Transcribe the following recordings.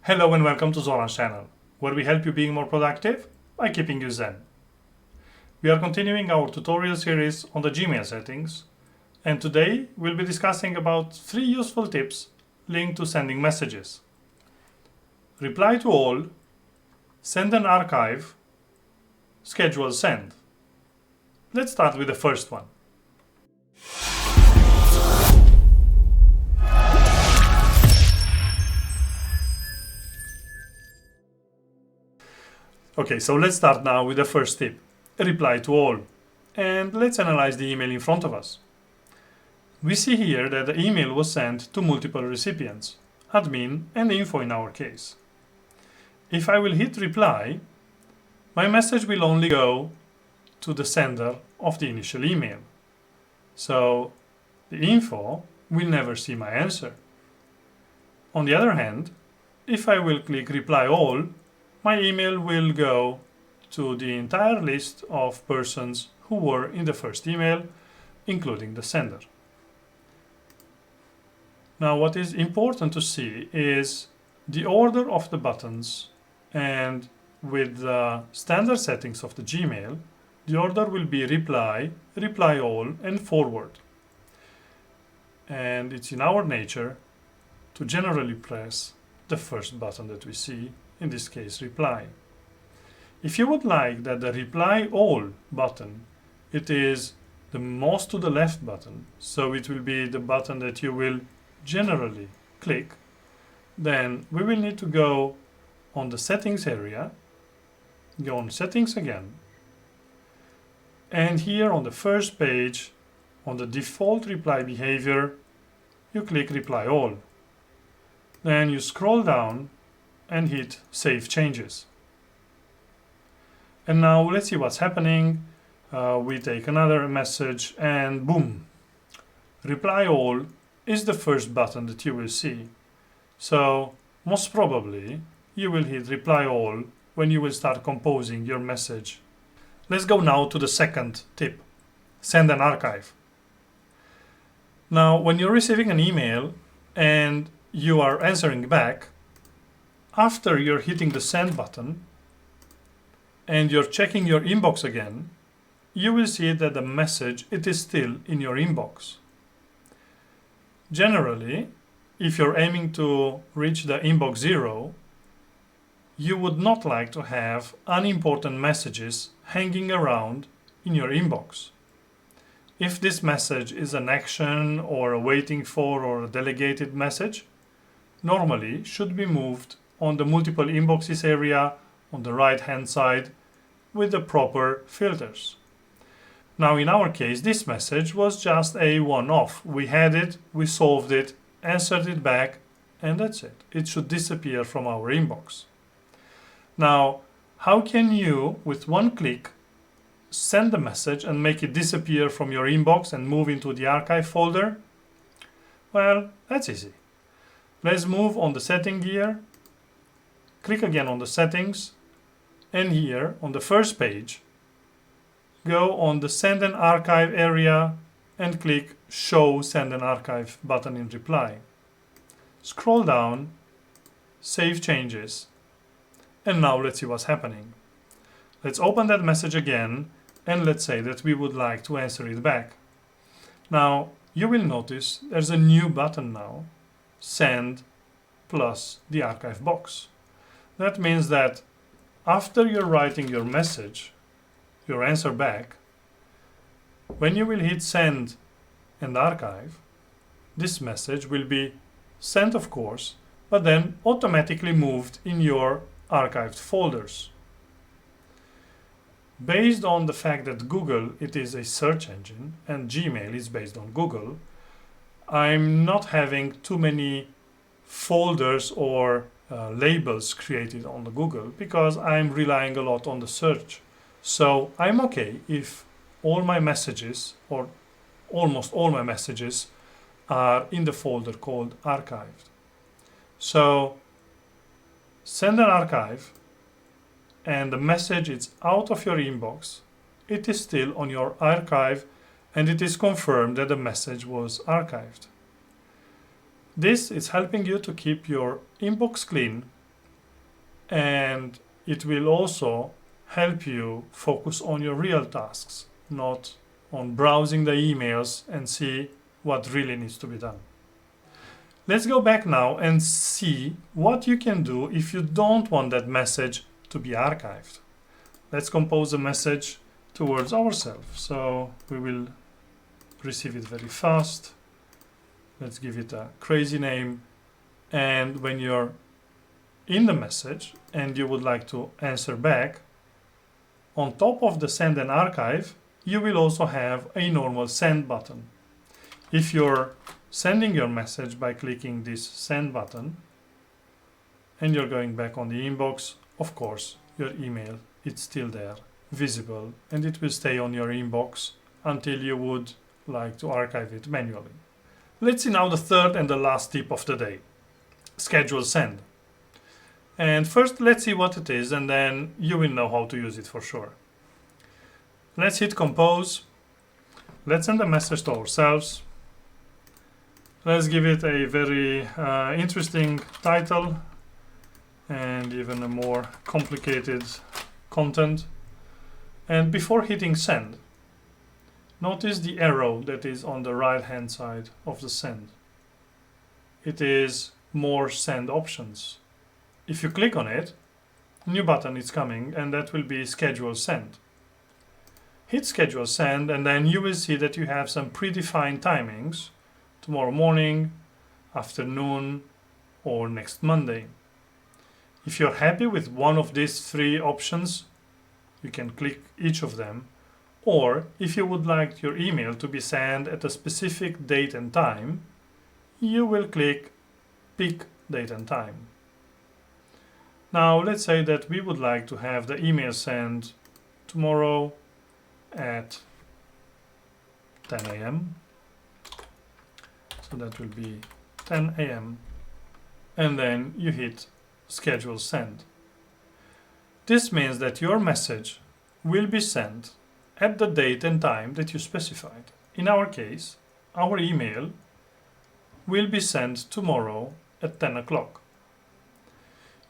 Hello and welcome to Zoran's channel, where we help you being more productive by keeping you zen. We are continuing our tutorial series on the Gmail settings, and today we'll be discussing about 3 useful tips linked to sending messages. Reply to all, send and archive, schedule send. Let's start with the first one. Okay, so let's start now with the first tip, reply to all. And let's analyze the email in front of us. We see here that the email was sent to multiple recipients, admin and info in our case. If I will hit reply, my message will only go to the sender of the initial email. So the info will never see my answer. On the other hand, if I will click reply all, my email will go to the entire list of persons who were in the first email, including the sender. Now, what is important to see is the order of the buttons, and with the standard settings of the Gmail, the order will be reply, reply all, and forward. And it's in our nature to generally press the first button that we see, in this case reply. If you would like that the reply all button, it is the most to the left button, so it will be the button that you will generally click, then we will need to go on the settings area, go on settings again, and here on the first page, on the default reply behavior, you click reply all. Then you scroll down and hit Save Changes. And now let's see what's happening. We take another message and boom! Reply All is the first button that you will see. So most probably you will hit Reply All when you will start composing your message. Let's go now to the second tip, send and archive. Now when you're receiving an email and you are answering back, after you're hitting the send button and you're checking your inbox again, you will see that the message, it is still in your inbox. Generally, if you're aiming to reach the inbox 0, you would not like to have unimportant messages hanging around in your inbox. If this message is an action or a waiting for or a delegated message, normally should be moved on the multiple inboxes area on the right hand side with the proper filters. Now in our case, this message was just a one-off. We had it, we solved it, answered it back, and that's it. It should disappear from our inbox. Now, how can you, with one click, send the message and make it disappear from your inbox and move into the archive folder? Well, that's easy. Let's move on the setting gear. Click again on the settings, and here on the first page, go on the send and archive area and click show send and archive button in reply. Scroll down, save changes, and now let's see what's happening. Let's open that message again, and let's say that we would like to answer it back. Now you will notice there's a new button now, send plus the archive box. That means that after you're writing your message, your answer back, when you will hit send and archive, this message will be sent, of course, but then automatically moved in your archived folders. Based on the fact that Google, it is a search engine and Gmail is based on Google, I'm not having too many folders or labels created on the Google because I'm relying a lot on the search. So I'm okay if all my messages or almost all my messages are in the folder called archived. So send an archive and the message is out of your inbox. It is still on your archive and it is confirmed that the message was archived. This is helping you to keep your inbox clean and it will also help you focus on your real tasks, not on browsing the emails and see what really needs to be done. Let's go back now and see what you can do if you don't want that message to be archived. Let's compose a message towards ourselves. So we will receive it very fast. Let's give it a crazy name. And when you're in the message and you would like to answer back, on top of the send and archive, you will also have a normal send button. If you're sending your message by clicking this send button and you're going back on the inbox, of course, your email is still there, visible, and it will stay on your inbox until you would like to archive it manually. Let's see now the third and the last tip of the day: schedule send. And first, let's see what it is, and then you will know how to use it for sure. Let's hit compose. Let's send a message to ourselves. Let's give it a very interesting title and even a more complicated content. And before hitting send, notice the arrow that is on the right hand side of the send. It is more send options. If you click on it, a new button is coming, and that will be schedule send. Hit schedule send, and then you will see that you have some predefined timings: tomorrow morning, afternoon, or next Monday. If you're happy with one of these three options, you can click each of them. Or if you would like your email to be sent at a specific date and time, you will click pick date and time. Now let's say that we would like to have the email sent tomorrow at 10 a.m. So that will be 10 a.m. and then you hit schedule send. This means that your message will be sent at the date and time that you specified. In our case, our email will be sent tomorrow at 10 o'clock.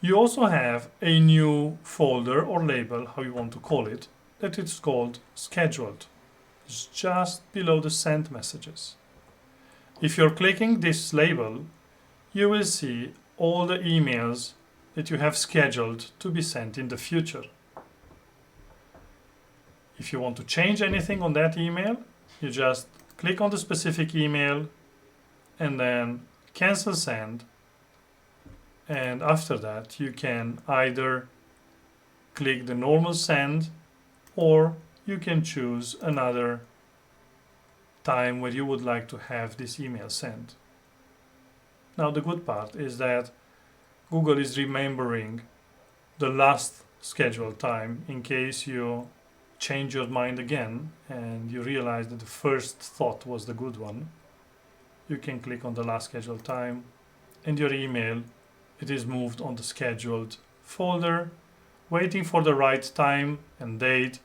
You also have a new folder or label, how you want to call it, that is called scheduled. It's just below the sent messages. If you're clicking this label, you will see all the emails that you have scheduled to be sent in the future. If you want to change anything on that email, you just click on the specific email and then cancel send. And after that, you can either click the normal send, or you can choose another time where you would like to have this email sent. Now the good part is that Google is remembering the last scheduled time in case you change your mind again and you realize that the first thought was the good one. You can click on the last scheduled time and your email, it is moved on the scheduled folder, waiting for the right time and date,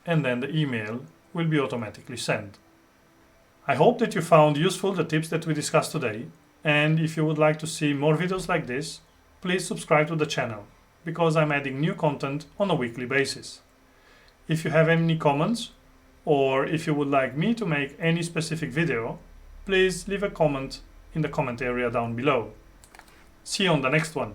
and then the email will be automatically sent. I hope that you found useful the tips that we discussed today, and if you would like to see more videos like this, please subscribe to the channel, because I'm adding new content on a weekly basis. If you have any comments, or if you would like me to make any specific video, please leave a comment in the comment area down below. See you on the next one.